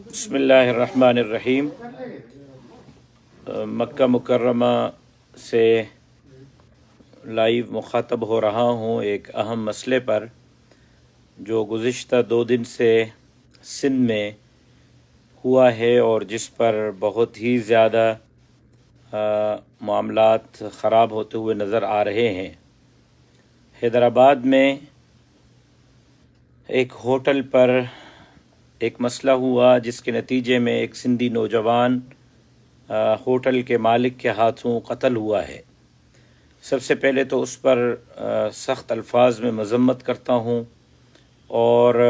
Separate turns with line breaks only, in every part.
بسم اللہ الرحمن الرحیم۔ مکہ مکرمہ سے لائیو مخاطب ہو رہا ہوں ایک اہم مسئلے پر جو گزشتہ 2 دن سے سندھ میں ہوا ہے اور جس پر بہت ہی زیادہ معاملات خراب ہوتے ہوئے نظر آ رہے ہیں۔ حیدرآباد میں ایک ہوٹل پر ایک مسئلہ ہوا جس کے نتیجے میں ایک سندھی نوجوان ہوٹل کے مالک کے ہاتھوں قتل ہوا ہے۔ سب سے پہلے تو اس پر سخت الفاظ میں مذمت کرتا ہوں اور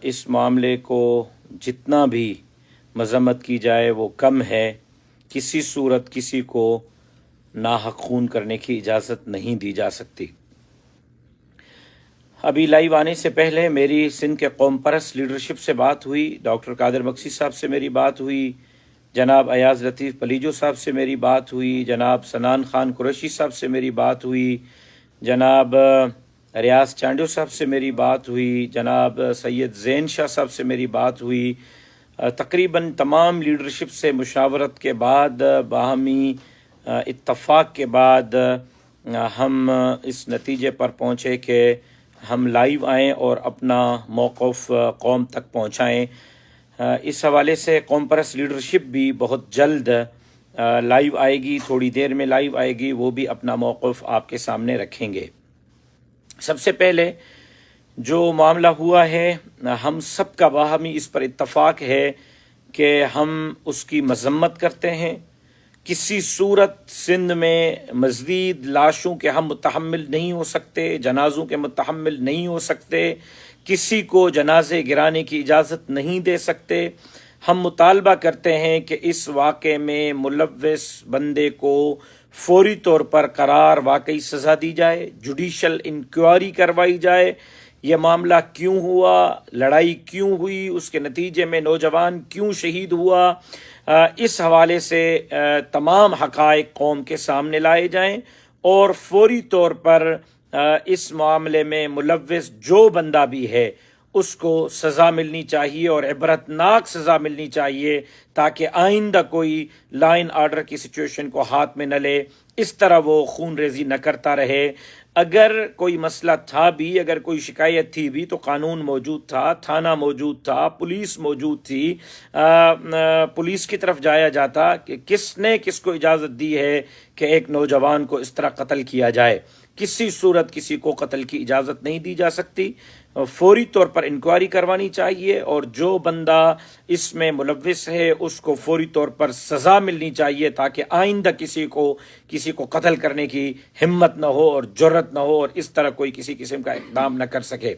اس معاملے کو جتنا بھی مذمت کی جائے وہ کم ہے۔ کسی صورت کسی کو ناحق خون کرنے کی اجازت نہیں دی جا سکتی۔ ابھی لائیو آنے سے پہلے میری سندھ کے قوم پرست لیڈرشپ سے بات ہوئی، ڈاکٹر قادر مکسی صاحب سے میری بات ہوئی، جناب ایاز لطیف پلیجو صاحب سے میری بات ہوئی، جناب سنان خان قریشی صاحب سے میری بات ہوئی، جناب ریاض چانڈیو صاحب سے میری بات ہوئی، جناب سید زین شاہ صاحب سے میری بات ہوئی۔ تقریباً تمام لیڈرشپ سے مشاورت کے بعد، باہمی اتفاق کے بعد ہم اس نتیجے پر پہنچے کہ ہم لائیو آئیں اور اپنا موقف قوم تک پہنچائیں۔ اس حوالے سے قوم پرست لیڈرشپ بھی بہت جلد لائیو آئے گی، تھوڑی دیر میں لائیو آئے گی، وہ بھی اپنا موقف آپ کے سامنے رکھیں گے۔ سب سے پہلے جو معاملہ ہوا ہے، ہم سب کا باہمی اس پر اتفاق ہے کہ ہم اس کی مذمت کرتے ہیں۔ کسی صورت سندھ میں مزید لاشوں کے ہم متحمل نہیں ہو سکتے، جنازوں کے متحمل نہیں ہو سکتے، کسی کو جنازے گرانے کی اجازت نہیں دے سکتے۔ ہم مطالبہ کرتے ہیں کہ اس واقعے میں ملوث بندے کو فوری طور پر قرار واقعی سزا دی جائے، جوڈیشل انکوائری کروائی جائے۔ یہ معاملہ کیوں ہوا، لڑائی کیوں ہوئی، اس کے نتیجے میں نوجوان کیوں شہید ہوا، اس حوالے سے تمام حقائق قوم کے سامنے لائے جائیں اور فوری طور پر اس معاملے میں ملوث جو بندہ بھی ہے اس کو سزا ملنی چاہیے اور عبرتناک سزا ملنی چاہیے تاکہ آئندہ کوئی لا اینڈ آرڈر کی سچویشن کو ہاتھ میں نہ لے، اس طرح وہ خون ریزی نہ کرتا رہے۔ اگر کوئی مسئلہ تھا بھی، اگر کوئی شکایت تھی بھی تو قانون موجود تھا، تھانہ موجود تھا، پولیس موجود تھی، پولیس کی طرف جایا جاتا کہ کس نے کس کو اجازت دی ہے کہ ایک نوجوان کو اس طرح قتل کیا جائے۔ کسی صورت کسی کو قتل کی اجازت نہیں دی جا سکتی، فوری طور پر انکوائری کروانی چاہیے اور جو بندہ اس میں ملوث ہے اس کو فوری طور پر سزا ملنی چاہیے تاکہ آئندہ کسی کو قتل کرنے کی ہمت نہ ہو اور جرت نہ ہو اور اس طرح کوئی کسی قسم کا اقدام نہ کر سکے۔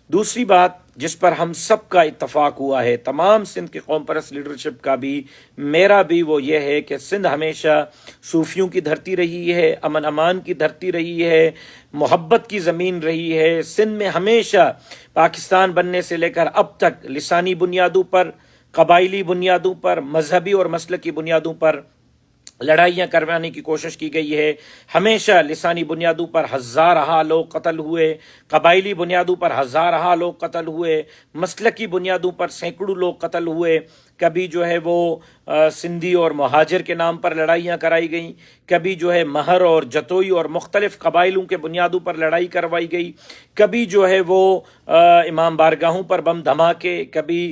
دوسری بات جس پر ہم سب کا اتفاق ہوا ہے، تمام سندھ کی قوم پرست لیڈرشپ کا بھی، میرا بھی، وہ یہ ہے کہ سندھ ہمیشہ صوفیوں کی دھرتی رہی ہے، امن امان کی دھرتی رہی ہے، محبت کی زمین رہی ہے۔ سندھ میں ہمیشہ پاکستان بننے سے لے کر اب تک لسانی بنیادوں پر، قبائلی بنیادوں پر، مذہبی اور مسلکی بنیادوں پر لڑائیاں کروانے کی کوشش کی گئی ہے۔ ہمیشہ لسانی بنیادوں پر ہزارہا لوگ قتل ہوئے، قبائلی بنیادوں پر ہزارہا لوگ قتل ہوئے، مسلکی بنیادوں پر سینکڑوں لوگ قتل ہوئے۔ کبھی جو ہے وہ سندھی اور مہاجر کے نام پر لڑائیاں کرائی گئیں، کبھی جو ہے مہر اور جتوئی اور مختلف قبائلوں کے بنیادوں پر لڑائی کروائی گئی، کبھی جو ہے وہ امام بارگاہوں پر بم دھماکے، کبھی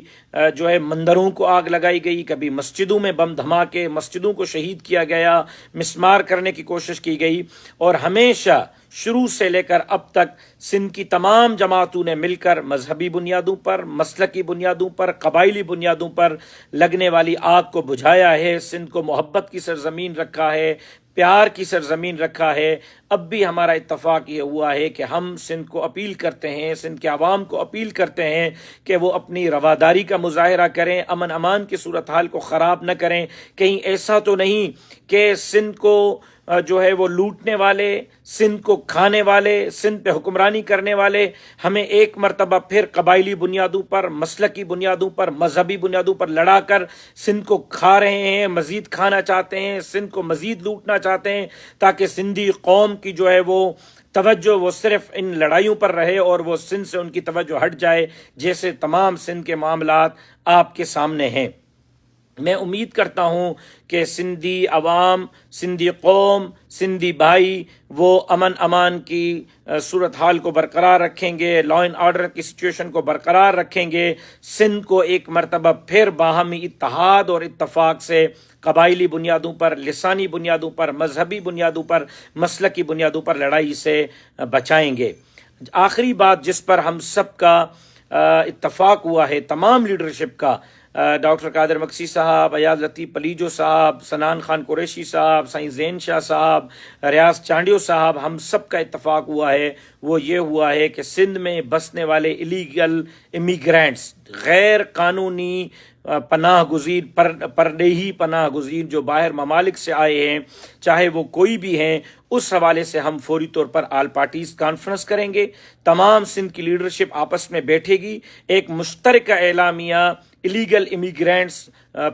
جو ہے مندروں کو آگ لگائی گئی، کبھی مسجدوں میں بم دھماکے، مسجدوں کو شہید کیا گیا، مسمار کرنے کی کوشش کی گئی۔ اور ہمیشہ شروع سے لے کر اب تک سندھ کی تمام جماعتوں نے مل کر مذہبی بنیادوں پر، مسلکی بنیادوں پر، قبائلی بنیادوں پر لگنے والی آگ کو بجھایا ہے، سندھ کو محبت کی سرزمین رکھا ہے، پیار کی سرزمین رکھا ہے۔ اب بھی ہمارا اتفاق یہ ہوا ہے کہ ہم سندھ کو اپیل کرتے ہیں، سندھ کے عوام کو اپیل کرتے ہیں کہ وہ اپنی رواداری کا مظاہرہ کریں، امن امان کی صورتحال کو خراب نہ کریں۔ کہیں ایسا تو نہیں کہ سندھ کو جو ہے وہ لوٹنے والے، سندھ کو کھانے والے، سندھ پہ حکمرانی کرنے والے ہمیں ایک مرتبہ پھر قبائلی بنیادوں پر، مسلکی بنیادوں پر، مذہبی بنیادوں پر لڑا کر سندھ کو کھا رہے ہیں، مزید کھانا چاہتے ہیں، سندھ کو مزید لوٹنا چاہتے ہیں تاکہ سندھی قوم کی جو ہے وہ توجہ وہ صرف ان لڑائیوں پر رہے اور وہ سندھ سے ان کی توجہ ہٹ جائے، جیسے تمام سندھ کے معاملات آپ کے سامنے ہیں۔ میں امید کرتا ہوں کہ سندھی عوام، سندھی قوم، سندھی بھائی وہ امن امان کی صورتحال کو برقرار رکھیں گے، لا اینڈ آرڈر کی سچویشن کو برقرار رکھیں گے، سندھ کو ایک مرتبہ پھر باہمی اتحاد اور اتفاق سے قبائلی بنیادوں پر، لسانی بنیادوں پر، مذہبی بنیادوں پر، مسلکی بنیادوں پر لڑائی سے بچائیں گے۔ آخری بات جس پر ہم سب کا اتفاق ہوا ہے، تمام لیڈرشپ کا، ڈاکٹر قادر مکسی صاحب، ایاز لطیف پلیجو صاحب، سنان خان قریشی صاحب، سائیں زین شاہ صاحب، ریاض چانڈیو صاحب، ہم سب کا اتفاق ہوا ہے، وہ یہ ہوا ہے کہ سندھ میں بسنے والے الیگل امیگرینٹس، غیر قانونی پناہ گزین، پردیہی پناہ گزین جو باہر ممالک سے آئے ہیں، چاہے وہ کوئی بھی ہیں، اس حوالے سے ہم فوری طور پر آل پارٹیز کانفرنس کریں گے، تمام سندھ کی لیڈرشپ آپس میں بیٹھے گی، ایک مشترکہ اعلامیہ الیگل امیگرینٹس،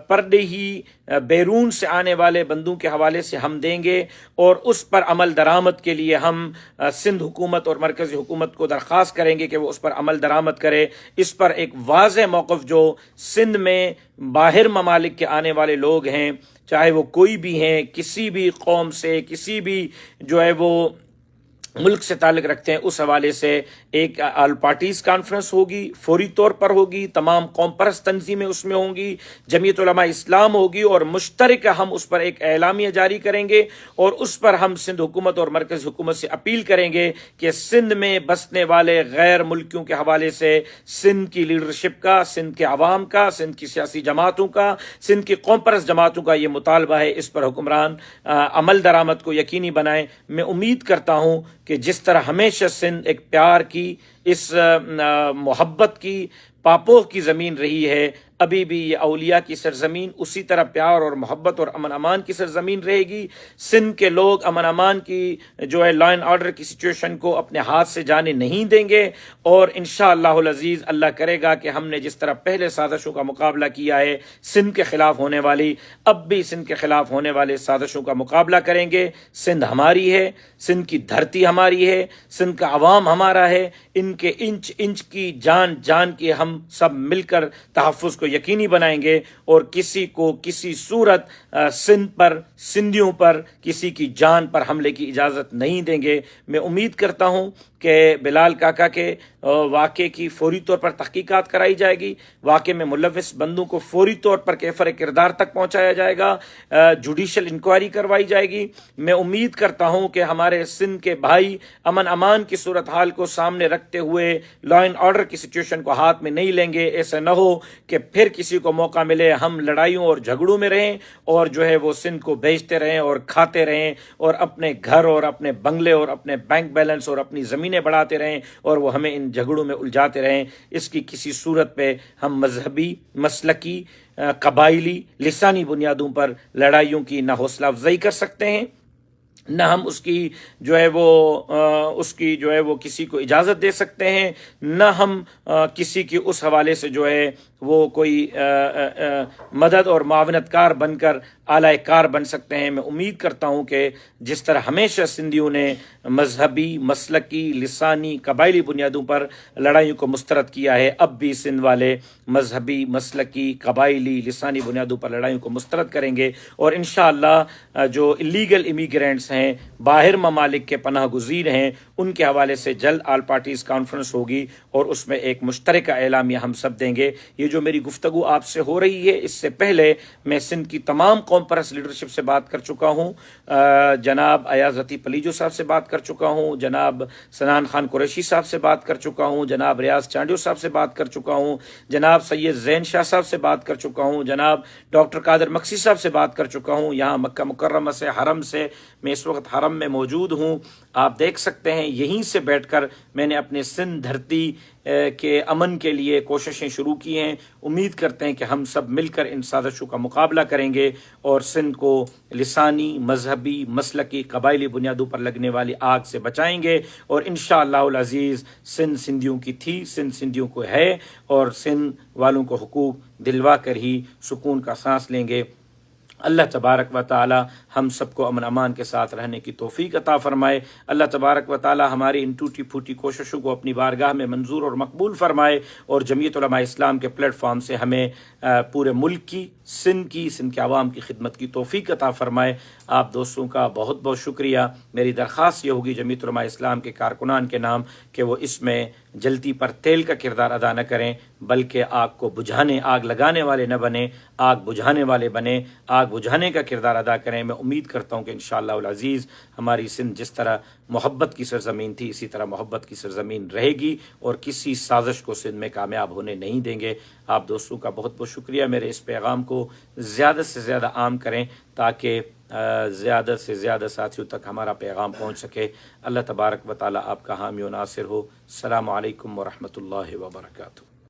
پردیہی بیرون سے آنے والے بندوں کے حوالے سے ہم دیں گے، اور اس پر عمل درآمد کے لیے ہم سندھ حکومت اور مرکزی حکومت کو درخواست کریں گے کہ وہ اس پر عمل درآمد کرے۔ اس پر ایک واضح موقف جو سندھ میں باہر ممالک کے آنے والے لوگ ہیں، چاہے وہ کوئی بھی ہیں، کسی بھی قوم سے، کسی بھی جو ہے وہ ملک سے تعلق رکھتے ہیں، اس حوالے سے ایک آل پارٹیز کانفرنس ہوگی، فوری طور پر ہوگی، تمام قوم پرست تنظیمیں اس میں ہوں گی، جمعیت علماء اسلام ہوگی، اور مشترکہ ہم اس پر ایک اعلامیہ جاری کریں گے، اور اس پر ہم سندھ حکومت اور مرکز حکومت سے اپیل کریں گے کہ سندھ میں بسنے والے غیر ملکیوں کے حوالے سے سندھ کی لیڈرشپ کا، سندھ کے عوام کا، سندھ کی سیاسی جماعتوں کا، سندھ کی قوم پرست جماعتوں کا یہ مطالبہ ہے، اس پر حکمران عمل درآمد کو یقینی بنائیں۔ میں امید کرتا ہوں کہ جس طرح ہمیشہ سندھ ایک پیار کی، اس محبت کی، پاپوہ کی زمین رہی ہے، ابھی بھی یہ اولیاء کی سرزمین اسی طرح پیار اور محبت اور امن امان کی سرزمین رہے گی۔ سندھ کے لوگ امن امان کی جو ہے لا اینڈ آرڈر کی سچویشن کو اپنے ہاتھ سے جانے نہیں دیں گے، اور انشاءاللہ العزیز اللہ کرے گا کہ ہم نے جس طرح پہلے سازشوں کا مقابلہ کیا ہے سندھ کے خلاف ہونے والی، اب بھی سندھ کے خلاف ہونے والے سازشوں کا مقابلہ کریں گے۔ سندھ ہماری ہے، سندھ کی دھرتی ہماری ہے، سندھ کا عوام ہمارا ہے، ان کے انچ انچ کی جان جان کی ہم سب مل کر تحفظ کو یقینی بنائیں گے، اور کسی کو کسی صورت سندھ پر، سندھیوں پر، کسی کی جان پر حملے کی اجازت نہیں دیں گے۔ میں امید کرتا ہوں کہ بلال کاکا کے واقعے کی فوری طور پر تحقیقات کرائی جائے گی، واقعے میں ملوث بندوں کو فوری طور پر کیفر کردار تک پہنچایا جائے گا، جوڈیشل انکوائری کروائی جائے گی۔ میں امید کرتا ہوں کہ ہمارے سندھ کے بھائی امن امان کی صورتحال کو سامنے رکھتے ہوئے لا اینڈ آرڈر کی سچویشن کو ہاتھ میں نہیں لیں گے، ایسا نہ ہو کہ پھر کسی کو موقع ملے ہم لڑائیوں اور جھگڑوں میں رہیں اور جو ہے وہ سندھ کو بیچتے رہیں اور کھاتے رہیں، اور اپنے گھر اور اپنے بنگلے اور اپنے بینک بیلنس اور اپنی زمینیں بڑھاتے رہیں، اور وہ ہمیں ان جھگڑوں میں الجھاتے رہیں۔ اس کی کسی صورت پہ ہم مذہبی، مسلکی، قبائلی، لسانی بنیادوں پر لڑائیوں کی نہ حوصلہ افزائی کر سکتے ہیں، نہ ہم اس کی جو ہے وہ کسی کو اجازت دے سکتے ہیں، نہ ہم کسی کی اس حوالے سے جو ہے وہ کوئی مدد اور معاونت کار بن کر اعلی کار بن سکتے ہیں۔ میں امید کرتا ہوں کہ جس طرح ہمیشہ سندھیوں نے مذہبی، مسلکی، لسانی، قبائلی بنیادوں پر لڑائیوں کو مسترد کیا ہے، اب بھی سندھ والے مذہبی، مسلکی، قبائلی، لسانی بنیادوں پر لڑائیوں کو مسترد کریں گے، اور انشاءاللہ جو الیگل امیگرینٹس ہیں، باہر ممالک کے پناہ گزین ہیں، ان کے حوالے سے جلد آل پارٹیز کانفرنس ہوگی، اور اس میں ایک مشترکہ اعلامیہ ہم سب دیں گے۔ یہ جو میری گفتگو آپ سے ہو رہی ہے، اس سے پہلے میں سندھ کی تمام قوم پرست لیڈرشپ سے بات کر چکا ہوں، جناب ایاز لطیف پلیجو صاحب سے بات کر چکا ہوں، جناب سنان خان قریشی صاحب سے بات کر چکا ہوں، جناب ریاض چانڈیو صاحب سے بات کر چکا ہوں، جناب سید زین شاہ صاحب سے بات کر چکا ہوں، جناب ڈاکٹر قادر مکسی صاحب سے بات کر چکا ہوں۔ یہاں مکہ مکرمہ سے، حرم سے، میں اس وقت حرم میں موجود ہوں، آپ دیکھ سکتے ہیں، یہیں سے بیٹھ کر میں نے اپنے سندھ دھرتی کے امن کے لیے کوششیں شروع کی ہیں۔ امید کرتے ہیں کہ ہم سب مل کر ان سازشوں کا مقابلہ کریں گے، اور سندھ کو لسانی، مذہبی، مسلکی، قبائلی بنیادوں پر لگنے والی آگ سے بچائیں گے، اور انشاءاللہ العزیز سندھ سندھیوں کی تھی، سندھ سندھیوں کو ہے، اور سندھ والوں کو حقوق دلوا کر ہی سکون کا سانس لیں گے۔ اللہ تبارک و تعالی ہم سب کو امن امان کے ساتھ رہنے کی توفیق عطا فرمائے۔ اللہ تبارک و تعالی ہماری ان ٹوٹی پھوٹی کوششوں کو اپنی بارگاہ میں منظور اور مقبول فرمائے، اور جمعیت علماء اسلام کے پلیٹ فارم سے ہمیں پورے ملک کی، سندھ کے عوام کی خدمت کی توفیق عطا فرمائے۔ آپ دوستوں کا بہت بہت شکریہ۔ میری درخواست یہ ہوگی جمعیت علماء اسلام کے کارکنان کے نام کہ وہ اس میں جلتی پر تیل کا کردار ادا نہ کریں، بلکہ آگ کو بجھانے، آگ لگانے والے نہ بنیں، آگ بجھانے والے بنیں، آگ بجھانے کا کردار ادا کریں۔ میں امید کرتا ہوں کہ انشاءاللہ العزیز ہماری سندھ جس طرح محبت کی سرزمین تھی اسی طرح محبت کی سرزمین رہے گی، اور کسی سازش کو سندھ میں کامیاب ہونے نہیں دیں گے۔ آپ دوستوں کا بہت بہت شکریہ۔ میرے اس پیغام کو زیادہ سے زیادہ عام کریں تاکہ زیادہ سے زیادہ ساتھیوں تک ہمارا پیغام پہنچ سکے۔ اللہ تبارک و تعالی آپ کا حامی و ناصر ہو۔ السلام علیکم ورحمۃ اللہ وبرکاتہ۔